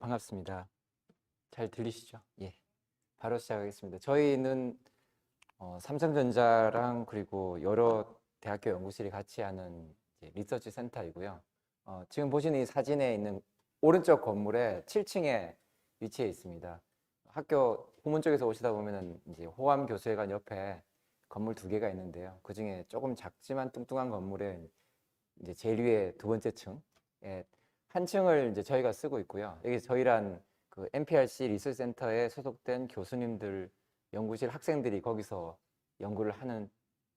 반갑습니다. 잘 들리시죠? 예. 바로 시작하겠습니다. 저희는 삼성전자랑 그리고 여러 대학교 연구실이 같이 하는 리서치 센터이고요. 지금 보시는 이 사진에 있는 오른쪽 건물의 7층에 위치해 있습니다. 학교 후문 쪽에서 오시다 보면은 이제 호암 교수회관 옆에 건물 두 개가 있는데요. 그 중에 조금 작지만 뚱뚱한 건물에 이제 제일 위에 두 번째 층에 한 층을 이제 저희가 쓰고 있고요. 여기 저희란 그 NPRC 리서치 센터에 소속된 교수님들, 연구실 학생들이 거기서 연구를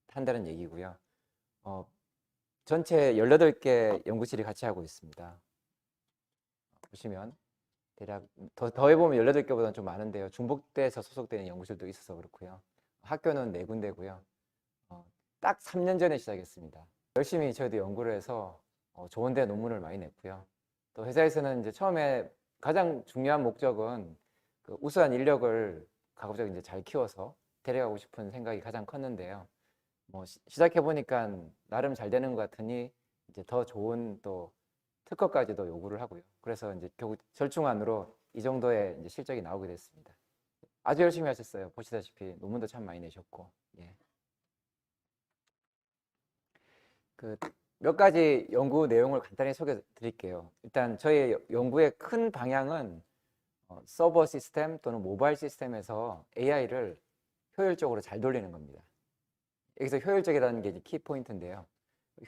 한다는 얘기고요. 전체 18개 연구실이 같이 하고 있습니다. 보시면 대략 더 해보면 18개보다는 좀 많은데요. 중복돼서 소속되는 연구실도 있어서 그렇고요. 학교는 4군데고요. 딱 3년 전에 시작했습니다. 열심히 저희도 연구를 해서 좋은 데 논문을 많이 냈고요. 또 회사에서는 이제 처음에 가장 중요한 목적은 그 우수한 인력을 가급적 이제 잘 키워서 데려가고 싶은 생각이 가장 컸는데요. 시작해 보니까 나름 잘 되는 것 같으니 이제 더 좋은 또 특허까지도 요구를 하고요. 그래서 이제 결국 절충안으로 이 정도의 이제 실적이 나오게 됐습니다. 아주 열심히 하셨어요. 보시다시피 논문도 참 많이 내셨고. 예. 몇 가지 연구 내용을 간단히 소개해 드릴게요. 일단 저희 연구의 큰 방향은 서버 시스템 또는 모바일 시스템에서 AI를 효율적으로 잘 돌리는 겁니다. 여기서 효율적이라는 게 키 포인트인데요.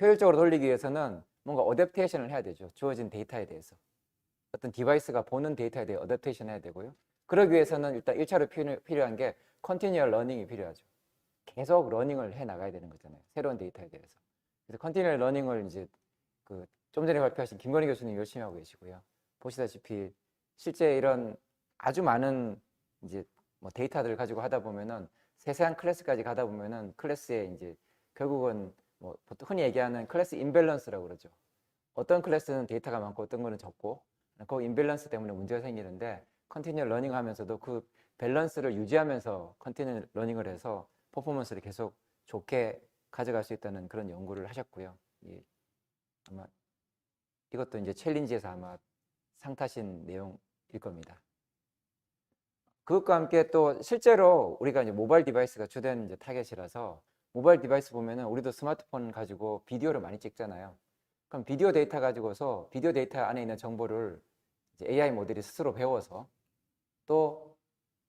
효율적으로 돌리기 위해서는 뭔가 어댑테이션을 해야 되죠. 주어진 데이터에 대해서. 어떤 디바이스가 보는 데이터에 대해 어댑테이션 해야 되고요. 그러기 위해서는 일단 1차로 필요한 게 컨티뉴얼 러닝이 필요하죠. 계속 러닝을 해 나가야 되는 거잖아요. 새로운 데이터에 대해서. 그래서 컨티뉴얼 러닝을 이제 좀 전에 발표하신 김건희 교수님 열심히 하고 계시고요. 보시다시피 실제 이런 아주 많은 이제 데이터들을 가지고 하다 보면은 세세한 클래스까지 가다 보면은 클래스에 이제 결국은 보통 흔히 얘기하는 클래스 임밸런스라고 그러죠. 어떤 클래스는 데이터가 많고 어떤 거는 적고 그 임밸런스 때문에 문제가 생기는데 컨티뉴얼 러닝 하면서도 그 밸런스를 유지하면서 컨티뉴얼 러닝을 해서 퍼포먼스를 계속 좋게 가져갈 수 있다는 그런 연구를 하셨고요. 예, 아마 이것도 이제 챌린지에서 아마 상 타신 내용일 겁니다. 그것과 함께 또 실제로 우리가 이제 모바일 디바이스가 주된 이제 타겟이라서 모바일 디바이스 보면은 우리도 스마트폰 가지고 비디오를 많이 찍잖아요. 그럼 비디오 데이터 가지고서 비디오 데이터 안에 있는 정보를 이제 AI 모델이 스스로 배워서 또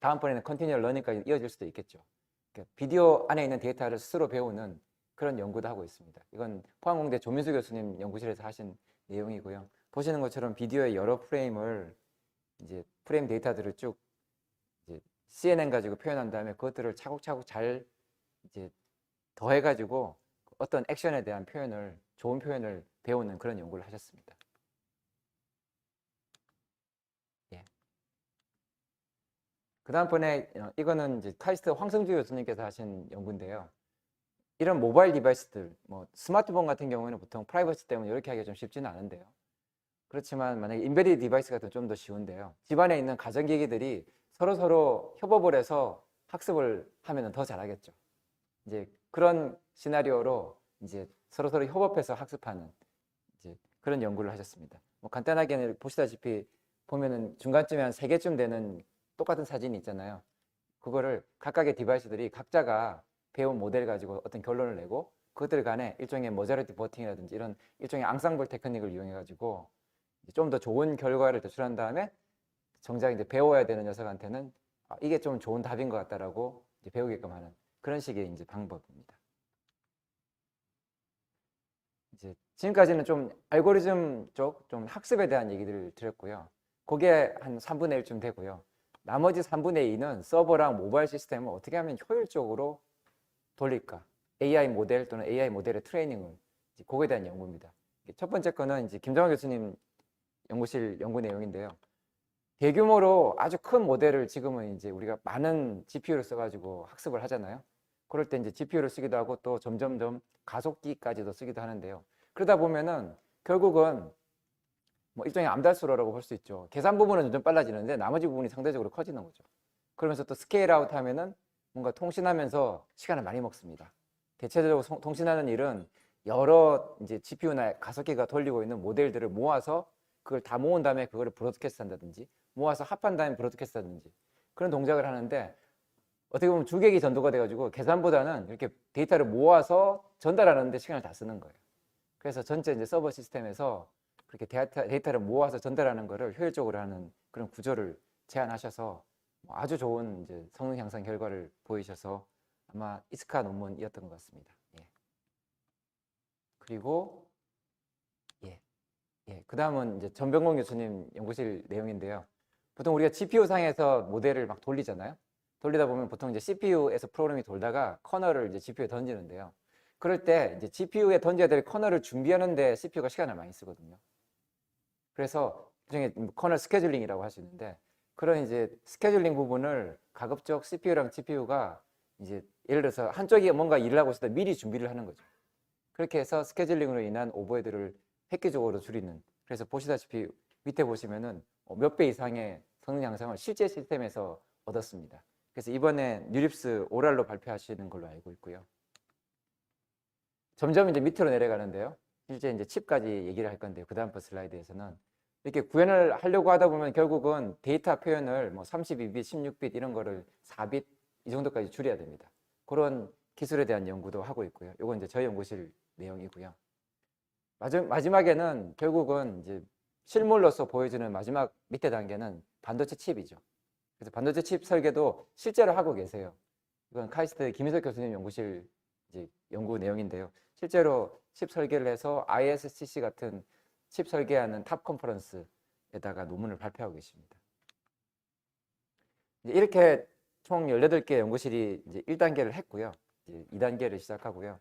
다음번에는 컨티뉴얼 러닝까지 이어질 수도 있겠죠. 그러니까 비디오 안에 있는 데이터를 스스로 배우는 그런 연구도 하고 있습니다. 이건 포항공대 조민수 교수님 연구실에서 하신 내용이고요. 보시는 것처럼 비디오의 여러 프레임을 이제 프레임 데이터들을 쭉 이제 CNN 가지고 표현한 다음에 그것들을 차곡차곡 잘 이제 더해가지고 어떤 액션에 대한 표현을 좋은 표현을 배우는 그런 연구를 하셨습니다. 예. 그 다음번에 이거는 이제 카이스트 황성주 교수님께서 하신 연구인데요. 이런 모바일 디바이스들, 스마트폰 같은 경우에는 보통 프라이버시 때문에 이렇게 하기가 좀 쉽지는 않은데요. 그렇지만 만약에 인베디드 디바이스 같은 좀 더 쉬운데요. 집안에 있는 가전기기들이 서로 협업을 해서 학습을 하면 더 잘하겠죠. 이제 그런 시나리오로 이제 서로 협업해서 학습하는 이제 그런 연구를 하셨습니다. 간단하게 보시다시피 보면은 중간쯤에 한 3개쯤 되는 똑같은 사진이 있잖아요. 그거를 각각의 디바이스들이 각자가 배운 모델 가지고 어떤 결론을 내고 그것들 간에 일종의 머저리티 버팅이라든지 이런 일종의 앙상블 테크닉을 이용해 가지고 좀 더 좋은 결과를 도출한 다음에 정작 이제 배워야 되는 녀석한테는 이게 좀 좋은 답인 것 같다라고 이제 배우게끔 하는 그런 식의 이제 방법입니다. 이제 지금까지는 좀 알고리즘 쪽 좀 학습에 대한 얘기들을 드렸고요. 그게 한 3분의 1쯤 되고요. 나머지 3분의 2는 서버랑 모바일 시스템을 어떻게 하면 효율적으로 돌릴까? AI 모델 또는 AI 모델의 트레이닝을 그거에 대한 연구입니다. 첫 번째 거는 이제 김정환 교수님 연구실 연구 내용인데요. 대규모로 아주 큰 모델을 지금은 이제 우리가 많은 GPU를 써가지고 학습을 하잖아요. 그럴 때 이제 GPU를 쓰기도 하고 또 점점점 가속기까지도 쓰기도 하는데요. 그러다 보면은 결국은 일종의 암달수로라고 볼 수 있죠. 계산 부분은 좀 빨라지는데 나머지 부분이 상대적으로 커지는 거죠. 그러면서 또 스케일 아웃 하면은 뭔가 통신하면서 시간을 많이 먹습니다. 대체적으로 통신하는 일은 여러 이제 GPU나 가속기가 돌리고 있는 모델들을 모아서 그걸 다 모은 다음에 그거를 브로드캐스트 한다든지 모아서 합한 다음에 브로드캐스트 한다든지 그런 동작을 하는데 어떻게 보면 주객이 전도가 돼가지고 계산보다는 이렇게 데이터를 모아서 전달하는 데 시간을 다 쓰는 거예요. 그래서 전체 이제 서버 시스템에서 그렇게 데이터를 모아서 전달하는 거를 효율적으로 하는 그런 구조를 제안하셔서 아주 좋은 이제 성능 향상 결과를 보이셔서 아마 이스카 논문이었던 것 같습니다. 예. 그리고 그 다음은 이제 전병곤 교수님 연구실 내용인데요. 보통 우리가 GPU 상에서 모델을 막 돌리잖아요. 돌리다 보면 보통 이제 CPU에서 프로그램이 돌다가 커널을 이제 GPU에 던지는데요. 그럴 때 이제 GPU에 던져야 될 커널을 준비하는데 CPU가 시간을 많이 쓰거든요. 그래서 그중에 커널 스케줄링이라고 하시는데 그런 이제 스케줄링 부분을 가급적 CPU랑 GPU가 이제 예를 들어서 한쪽이 뭔가 일을 하고 있을 때 미리 준비를 하는 거죠. 그렇게 해서 스케줄링으로 인한 오버헤드를 획기적으로 줄이는. 그래서 보시다시피 밑에 보시면은 몇 배 이상의 성능 향상을 실제 시스템에서 얻었습니다. 그래서 이번에 뉴립스 오랄로 발표하시는 걸로 알고 있고요. 점점 이제 밑으로 내려가는데요. 실제 이제 칩까지 얘기를 할 건데요. 그 다음 슬라이드에서는 이렇게 구현을 하려고 하다 보면 결국은 데이터 표현을 뭐 32빗, 16빗 이런 거를 4빗 이 정도까지 줄여야 됩니다. 그런 기술에 대한 연구도 하고 있고요. 이건 이제 저희 연구실 내용이고요. 마지막에는 결국은 이제 실물로서 보여주는 마지막 밑에 단계는 반도체 칩이죠. 그래서 반도체 칩 설계도 실제로 하고 계세요. 이건 카이스트 김희석 교수님 연구실 이제 연구 내용인데요. 실제로 칩 설계를 해서 ISCC 같은 칩 설계하는 탑 컨퍼런스에다가 논문을 발표하고 계십니다. 이렇게 총 18개 연구실이 이제 1단계를 했고요. 이제 2단계를 시작하고요.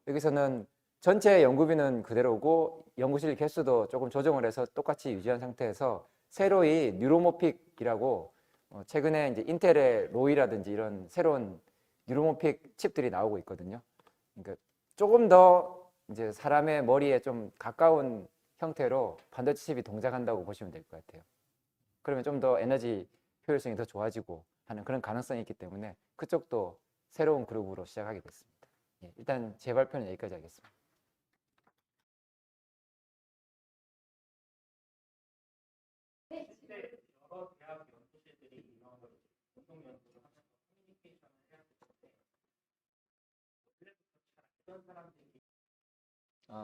여기서는 전체 연구비는 그대로고 연구실 개수도 조금 조정을 해서 똑같이 유지한 상태에서 새로이 뉴로모픽이라고 최근에 이제 인텔의 로이라든지 이런 새로운 뉴로모픽 칩들이 나오고 있거든요. 그러니까 조금 더 이제 사람의 머리에 좀 가까운 형태로 반도체 칩이 동작한다고 보시면 될 것 같아요. 그러면 좀 더 에너지 효율성이 더 좋아지고 하는 그런 가능성이 있기 때문에 그쪽도 새로운 그룹으로 시작하게 됐습니다. 일단 제 발표는 여기까지 하겠습니다. 여러 대학 연구실들이 이런 걸 공동 연구를 하면서 커뮤니케이션을 해야 되는데 원래부터 잘 알던 사람들이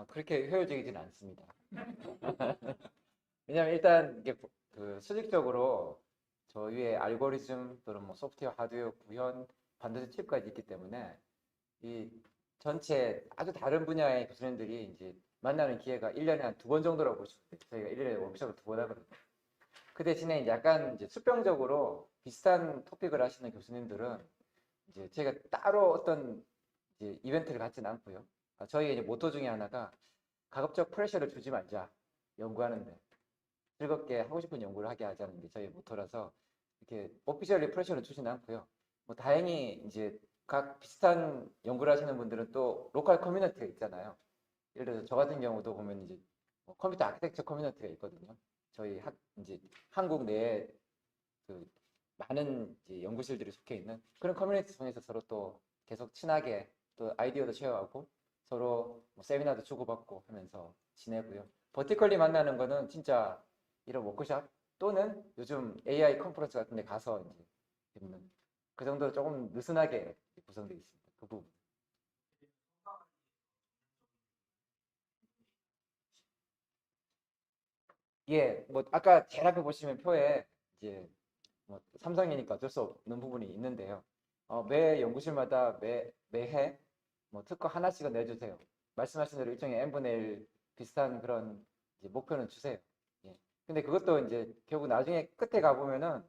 그렇게 효율적이지는 않습니다. 왜냐하면 일단 이게 그 수직적으로 저 위에 알고리즘 또는 뭐 소프트웨어, 하드웨어, 구현, 반도체 칩까지 있기 때문에 이 전체 아주 다른 분야의 교수님들이 이제 만나는 기회가 1년에 한 2번 정도라고 보시면 돼요. 저희가 1년에 워크숍을 2번 하거든요. 그 대신에 이제 약간 이제 수평적으로 비슷한 토픽을 하시는 교수님들은 이제 제가 따로 어떤 이제 이벤트를 갖지는 않고요. 저희 이제 모토 중에 하나가 가급적 프레셔를 주지 말자 연구하는데 즐겁게 하고 싶은 연구를 하게 하자는 게 저희 모토라서 이렇게 오피셜리 프레셔를 주지는 않고요. 뭐 다행히 이제 각 비슷한 연구를 하시는 분들은 또 로컬 커뮤니티가 있잖아요. 예를 들어서 저 같은 경우도 보면 이제 컴퓨터 아키텍처 커뮤니티가 있거든요. 저희 이제 한국 내에 그 많은 이제 연구실들이 속해 있는 그런 커뮤니티 통해서 서로 또 계속 친하게 또 아이디어도 쉐어하고 서로 뭐 세미나도 주고받고 하면서 지내고요. 버티컬리 만나는 거는 진짜 이런 워크숍 또는 요즘 AI 컨퍼런스 같은 데 가서 이제 듣는 그 정도로 조금 느슨하게 구성되어 있습니다. 그 부분. 예, 뭐 아까 제일 앞에 보시면 표에 이제 뭐 삼성이니까 어쩔 수 없는 부분이 있는데요. 매 연구실마다 매해 뭐 특허 하나씩은 내주세요. 말씀하신 대로 일종의 n분의 1 비슷한 그런 이제 목표는 주세요. 예. 근데 그것도 이제 결국 나중에 끝에 가보면은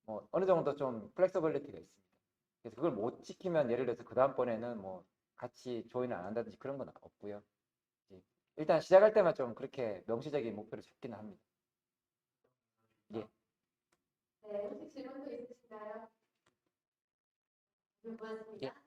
뭐 어느 정도 좀 플렉서빌리티가 있습니다. 그래서 그걸 못 지키면 예를 들어서 그 다음번에는 뭐 같이 조인을 안 한다든지 그런 건 없고요. 예. 일단 시작할 때만 좀 그렇게 명시적인 목표를 잡기는 합니다. 예. 네, 혹시 질문도 있으신가요? 고맙습니다. 예.